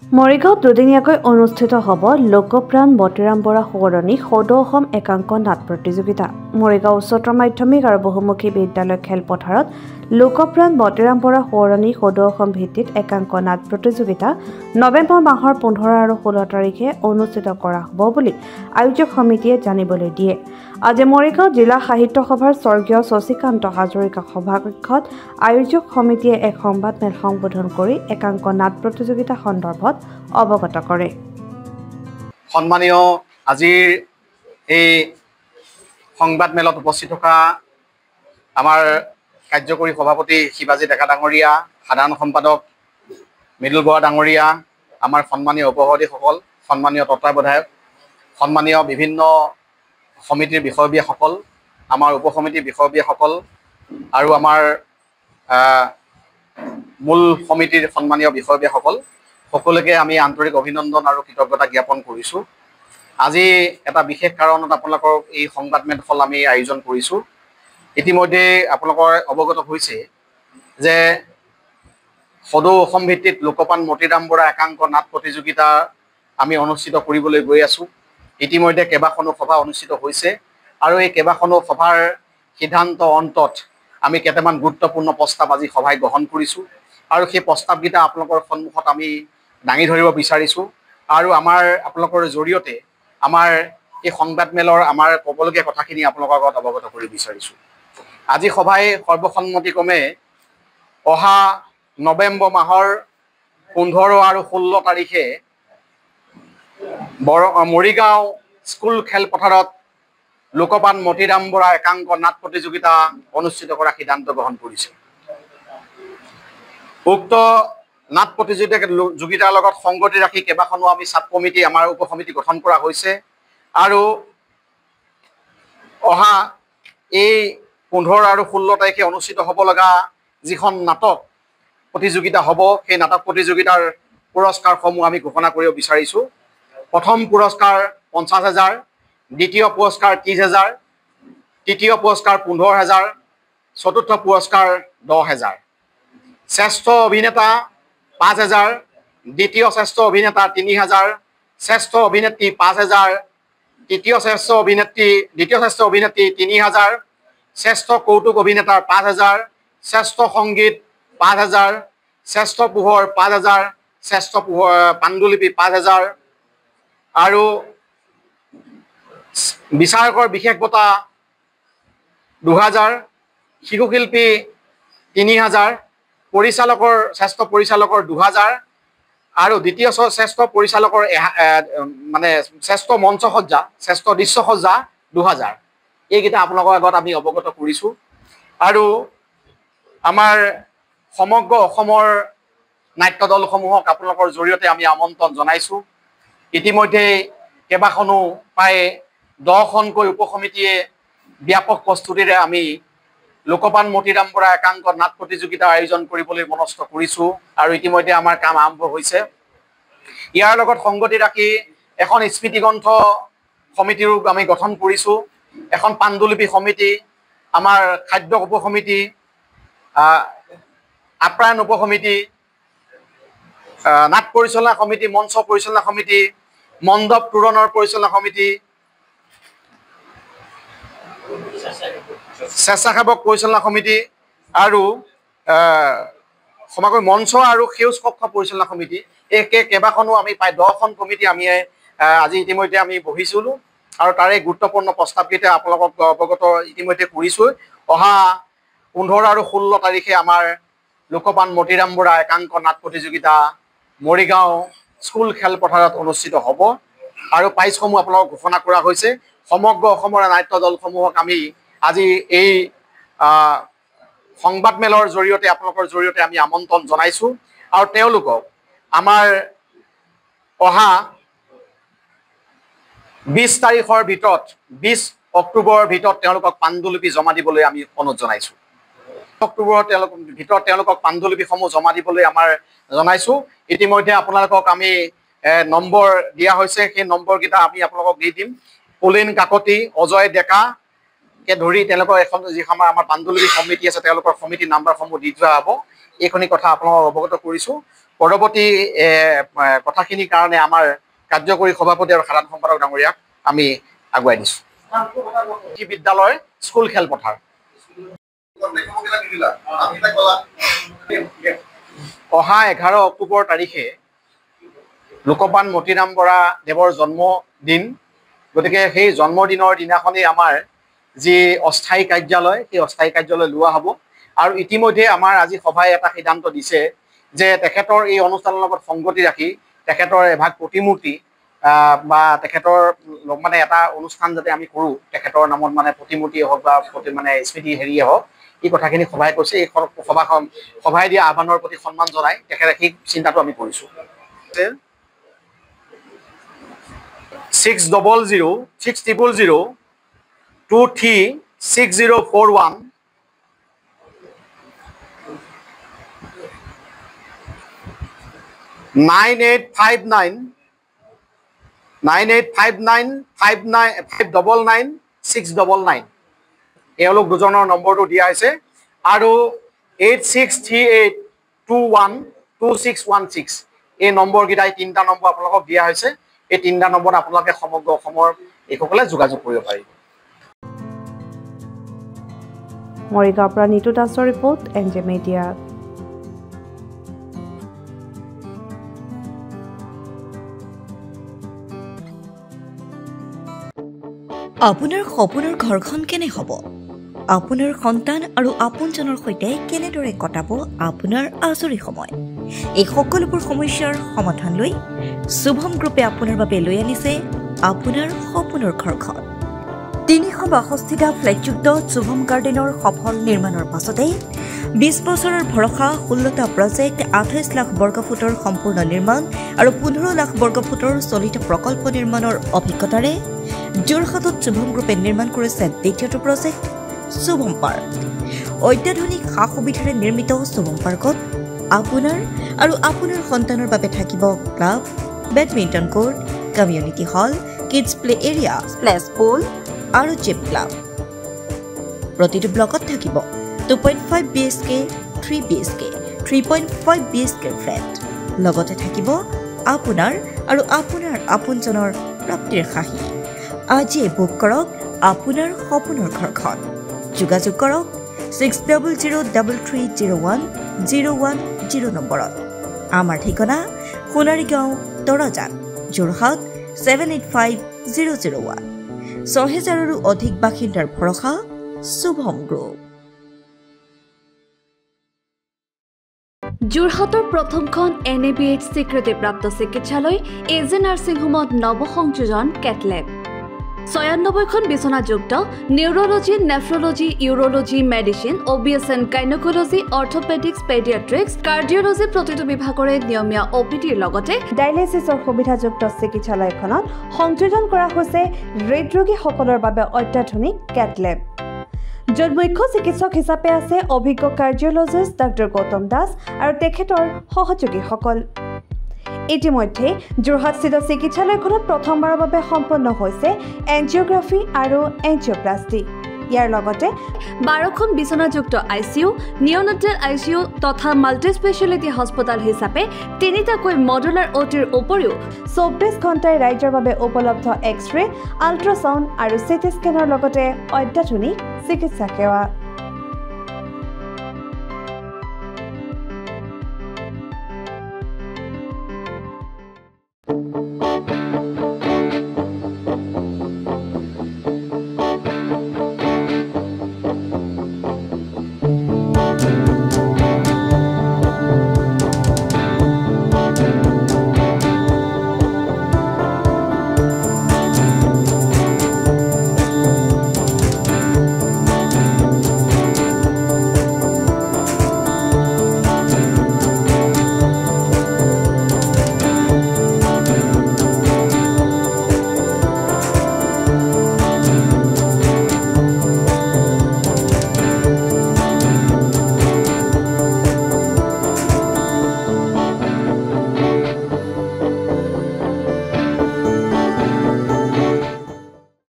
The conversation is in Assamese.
মৰিগাঁৱত দুদিনীয়াকৈ অনুষ্ঠিত হ'ব লোকপ্ৰাণ মতিৰাম বৰা সোঁৱৰণী সদৌ অসম একাংক নাট প্ৰতিযোগিতা। মৰিগাঁও উচ্চতৰ মাধ্যমিক আৰু বহুমুখী বিদ্যালয় খেলপথাৰত লোকপ্ৰাণ মতিৰাম বৰা সোঁৱৰণী সদৌ অসম ভিত্তিত একাংক নাট প্ৰতিযোগিতা নৱেম্বৰ মাহৰ 15 আৰু 16 তাৰিখে অনুষ্ঠিত কৰা হ'ব বুলি আয়োজক সমিতিয়ে জানিবলৈ দিয়ে। আজি মৰিগাঁও জিলা সাহিত্য সভাৰ স্বৰ্গীয় শশীকান্ত হাজৰিকা সভাকক্ষত আয়োজক সমিতিয়ে এক সংবাদমেল সম্বোধন কৰি একাংক নাট প্ৰতিযোগিতা সন্দৰ্ভত অৱগত কৰে। সন্মানীয় আজিৰ এই সংবাদমেলত উপস্থিত থকা আমাৰ কাৰ্যকৰী সভাপতি শিৱাজী ডেকা ডাঙৰীয়া, সাধাৰণ সম্পাদক মৃদুল বৰা ডাঙৰীয়া, আমাৰ সন্মানীয় উপসভাপতিসকল, সন্মানীয় তত্ত্বাৱধায়ক, সন্মানীয় বিভিন্ন সমিতিৰ বিষয়ববীয়াসকল, আমাৰ উপসমিতিৰ বিষয়ববীয়াসকল আৰু আমাৰ মূল সমিতিৰ সন্মানীয় বিষয়ববীয়াসকল সকলোকে আমি আন্তৰিক অভিনন্দন আৰু কৃতজ্ঞতা জ্ঞাপন কৰিছোঁ। আজি এটা বিশেষ কাৰণত আপোনালোকৰ এই সংবাদমেলখন আমি আয়োজন কৰিছোঁ। ইতিমধ্যে আপোনালোকৰ অৱগত হৈছে যে সদৌ অসম ভিত্তিত লোকপ্ৰাণ মতিৰাম বৰা একাংক নাট প্ৰতিযোগিতা আমি অনুষ্ঠিত কৰিবলৈ গৈ আছোঁ। ইতিমধ্যে কেইবাখনো সভা অনুষ্ঠিত হৈছে আৰু এই কেইবাখনো সভাৰ সিদ্ধান্ত অন্তত আমি কেইটামান গুৰুত্বপূৰ্ণ প্ৰস্তাৱ আজি সভাই গ্ৰহণ কৰিছোঁ আৰু সেই প্ৰস্তাৱকেইটা আপোনালোকৰ সন্মুখত আমি দাঙি ধৰিব বিচাৰিছোঁ আৰু আপোনালোকৰ জৰিয়তে আমাৰ এই সংবাদমেলৰ আমাৰ ক'বলগীয়া কথাখিনি আপোনালোকৰ আগত অৱগত কৰিব বিচাৰিছোঁ। আজি সভাই সৰ্বসন্মতিক্ৰমে অহা নৱেম্বৰ মাহৰ 15 আৰু 16 তাৰিখে মৰিগাঁও স্কুল খেলপথাৰত লোকপ্ৰাণ মতিৰাম বৰা একাংক নাট প্ৰতিযোগিতা অনুষ্ঠিত কৰাৰ সিদ্ধান্ত গ্ৰহণ কৰিছে। উক্ত নাট প্ৰতিযোগিতাৰ লগত সংগতি ৰাখি কেইবাখনো আমি চাব কমিটি, আমাৰ উপসমিতি গঠন কৰা হৈছে আৰু অহা এই 15 আৰু 16 তাৰিখে অনুষ্ঠিত হ'ব লগা যিখন নাটক প্ৰতিযোগিতা হ'ব, সেই নাটক প্ৰতিযোগিতাৰ পুৰস্কাৰসমূহ আমি ঘোষণা কৰিব বিচাৰিছোঁ। প্ৰথম পুৰস্কাৰ 50,000, দ্বিতীয় পুৰস্কাৰ 30,000, তৃতীয় পুৰস্কাৰ 15,000, চতুৰ্থ পুৰস্কাৰ 10,000। শ্ৰেষ্ঠ অভিনেতা 5,000, দ্বিতীয় শ্ৰেষ্ঠ অভিনেতা 3,000, শ্ৰেষ্ঠ অভিনেত্ৰী 5,000, দ্বিতীয় শ্ৰেষ্ঠ অভিনেত্ৰী 3,000, শ্ৰেষ্ঠ কৌতুক অভিনেতাৰ 5,000, শ্ৰেষ্ঠ সংগীত 5,000, শ্ৰেষ্ঠ পোহৰ 5,000, শ্ৰেষ্ঠ পাণ্ডুলিপি 5,000 আৰু বিচাৰকৰ বিশেষ বঁটা 2,000, শিশুশিল্পী 3,000, শ্ৰেষ্ঠ পৰিচালকৰ 2,000 আৰু দ্বিতীয় শ্ৰেষ্ঠ পৰিচালকৰ শ্ৰেষ্ঠ মঞ্চসজ্জা, শ্ৰেষ্ঠ দৃশ্যসজ্জা 2,000। এইকেইটা আপোনালোকৰ আগত আমি অৱগত কৰিছোঁ আৰু আমাৰ সমগ্ৰ অসমৰ নাট্য দলসমূহক আপোনালোকৰ জৰিয়তে আমি আমন্ত্ৰণ জনাইছোঁ। ইতিমধ্যে কেইবাখনো প্ৰায় 10খনকৈ উপসমিতিয়ে ব্যাপক প্ৰস্তুতিৰে আমি লোকপ্ৰাণ মতিৰাম বৰা একাংক নাট প্ৰতিযোগিতাৰ আয়োজন কৰিবলৈ মনস্থ কৰিছোঁ আৰু ইতিমধ্যে আমাৰ কাম আৰম্ভ হৈছে। ইয়াৰ লগত সংগতি ৰাখি এখন স্মৃতিগ্ৰন্থ সমিতিৰো আমি গঠন কৰিছোঁ, এখন পাণ্ডুলিপি সমিতি, আমাৰ খাদ্য উপসমিতি, আপ্যায়ন উপসমিতি, নাট পৰিচালনা সমিতি, মঞ্চ পৰিচালনা সমিতি, মণ্ডপ তোৰণৰ পৰিচালনা সমিতি, স্বেচ্ছাসেৱক পৰিচালনা সমিতি আৰু সমাগম মঞ্চ আৰু সেউজ কক্ষ পৰিচালনা সমিতি, এই কেইবাখনো আমি প্ৰায় 10খন কমিটি আমি আজি ইতিমধ্যে আমি বহিছিলোঁ আৰু তাৰে গুৰুত্বপূৰ্ণ প্ৰস্তাৱকেইটা আপোনালোকক অৱগত ইতিমধ্যে কৰিছোঁ। অহা 15 আৰু 16 তাৰিখে আমাৰ লোকপ্ৰাণ মতিৰাম বৰা একাংক নাট প্ৰতিযোগিতা মৰিগাঁও স্কুল খেলপথাৰত অনুষ্ঠিত হ'ব আৰু প্ৰাইজসমূহ আপোনালোকক ঘোষণা কৰা হৈছে। সমগ্ৰ অসমৰ নাট্য দলসমূহক আমি আজি এই সংবাদমেলৰ জৰিয়তে আপোনালোকৰ জৰিয়তে আমি আমন্ত্ৰণ জনাইছোঁ আৰু তেওঁলোকক আমাৰ অহা 20 তাৰিখৰ ভিতৰত, 20 অক্টোবৰৰ ভিতৰত তেওঁলোকক পাণ্ডুলিপি জমা দিবলৈ আমি অনুৰোধ জনাইছোঁ। অক্টোবৰৰ ভিতৰত তেওঁলোকক পাণ্ডুলিপিসমূহ জমা দিবলৈ আমাৰ জনাইছোঁ। ইতিমধ্যে আপোনালোকক আমি নম্বৰ দিয়া হৈছে, সেই নম্বৰকেইটা আমি আপোনালোকক দি দিম। পুলিন কাকতি, অজয় ডেকাকে ধৰি তেওঁলোকৰ এখন যিখন আমাৰ পাণ্ডুলিপি সমিতি আছে তেওঁলোকৰ সমিতি নাম্বাৰসমূহ দি থোৱা হ'ব। এইখিনি কথা আপোনালোকক অৱগত কৰিছোঁ। পৰৱৰ্তী কথাখিনিৰ কাৰণে আমাৰ কাৰ্যকৰী সভাপতি আৰু সাধাৰণ সম্পাদক ডাঙৰীয়াক আমি আগুৱাই দিছোঁ। বিদ্যালয় স্কুল খেলপথাৰ অহা 11 অক্টোবৰ তাৰিখে লোকপ্ৰাণ মতিৰাম বৰা দেৱৰ জন্মদিন। গতিকে সেই জন্মদিনৰ দিনাখনেই আমাৰ যি অস্থায়ী কাৰ্যালয় সেই অস্থায়ী কাৰ্যালয় লোৱা হ'ব। আৰু ইতিমধ্যে আমাৰ আজি সভাই এটা সিদ্ধান্ত দিছে যে তেখেতৰ এই অনুষ্ঠানৰ লগত সংগতি ৰাখি তেখেতৰ এভাগ প্ৰতিমূৰ্তি বা তেখেতৰ মানে এটা অনুষ্ঠান যাতে আমি কৰোঁ, তেখেতৰ নামত মানে প্ৰতিমূৰ্তিয়ে হওক বা মানে স্মৃতি হেৰিয়ে হওক, এই কথাখিনি সভাই কৈছে। এই সভাই দিয়া আহ্বানৰ প্ৰতি সন্মান জনাই তেখেতে সেই চিন্তাটো আমি কৰিছোঁ। 600-600-236041 9859-599-699 এওঁলোক দুজনৰ নম্বৰটো দিয়া হৈছে আৰু 8638212616 এই নম্বৰকেইটা, এই 3টা নম্বৰ আপোনালোকক দিয়া হৈছে। এই 3টা নম্বৰত আপোনালোকে সমগ্ৰ অসমৰ এইসকলে যোগাযোগ কৰিব পাৰিব। মৰিগাঁৱৰ পৰা নিতু দাসৰ ৰিপৰ্ট, NJ মিডিয়া। আপোনাৰ সপোনৰ ঘৰখন কেনে হ'ব? আপোনাৰ সন্তান আৰু আপোনজনৰ সৈতে কেনেদৰে কটাব আপোনাৰ আজৰি সময়? এই সকলোবোৰ সমস্যাৰ সমাধান লৈ শুভম গ্ৰুপে আপোনাৰ বাবে লৈ আনিছে আপোনাৰ সপোনৰ ঘৰখন। 362টা ফ্লেটযুক্ত শুভম গাৰ্ডেনৰ সফল নিৰ্মাণৰ পাছতে 20 বছৰৰ ভৰসা 16টা প্ৰজেক্ট, 28 লাখ বৰ্গফুটৰ সম্পূৰ্ণ নিৰ্মাণ আৰু 15 লাখ বৰ্গফুটৰ চলিত প্ৰকল্প নিৰ্মাণৰ অভিজ্ঞতাৰে যোৰহাটত শুভম গ্ৰুপে নিৰ্মাণ কৰিছে দ্বিতীয়টো প্ৰজেক্ট শুভম পাৰ্ক। অত্যাধুনিক সা সুবিধাৰে নিৰ্মিত শুভম পাৰ্কত আপোনাৰ আৰু আপোনাৰ সন্তানৰ বাবে থাকিব club, badminton court, community hall, kids play area, splash pool আৰু জিম ক্লাব। প্ৰতিটো ব্লকত থাকিব 2.5 BHK, 3 BHK, 3.5 BHK ফ্লেট। লগতে থাকিব আপোনাৰ আৰু আপোনাৰ আপোনজনৰ প্ৰাপ্তিৰ হাঁহি। আজিয়ে বুক কৰক আপোনাৰ সপোনৰ ঘৰখন। যোগাযোগ কৰক 6003301010 নম্বৰত। আমাৰ ঠিকনা সোণাৰীগাঁও, তৰাজান, যোৰহাট 785001। 6000ৰো অধিক বাসিন্দাৰ ভৰসা শুভম গ্ৰুপ। যোৰহাটৰ প্ৰথমখন NABH স্বীকৃতিপ্ৰাপ্ত চিকিৎসালয় AJ নাৰ্ছিং হোমত নৱসংযোজন কেটলেব। 96খন বিচনাযুক্ত neurology, nephrology, urology, medicine, OBS and gynaecology, orthopaedics, paediatrics, cardiology প্ৰতিটো বিভাগৰে নিয়মীয়া OPDৰ লগতে ডায়েলাইচিছৰ সুবিধাযুক্ত চিকিৎসালয়খনত সংযোজন কৰা হৈছে হৃদৰোগীসকলৰ বাবে অত্যাধুনিক কেটলেব, য'ত মুখ্য চিকিৎসক হিচাপে আছে অভিজ্ঞ কাৰ্ডিঅলজিষ্ট ডক্টৰ গৌতম দাস আৰু তেখেতৰ সহযোগীসকল। ইতিমধ্যে যোৰহাটস্থিত চিকিৎসালয়খনত প্ৰথমবাৰৰ বাবে সম্পন্ন হৈছে এনজিঅগ্ৰাফি আৰু এনজিঅপ্লাষ্টি। ইয়াৰ লগতে 12খন বিচনাযুক্ত ICU, নিঅ'নেটেল ICU তথা মাল্টি স্পেচিয়েলিটি হস্পিটেল হিচাপে 3টাকৈ মডুলাৰ OTৰ উপৰিও 24 ঘণ্টাই ৰাইজৰ বাবে উপলব্ধ এক্স-ৰে, আল্ট্ৰাছাউণ্ড আৰু CT স্কেনৰ লগতে অত্যাধুনিক চিকিৎসা সেৱা।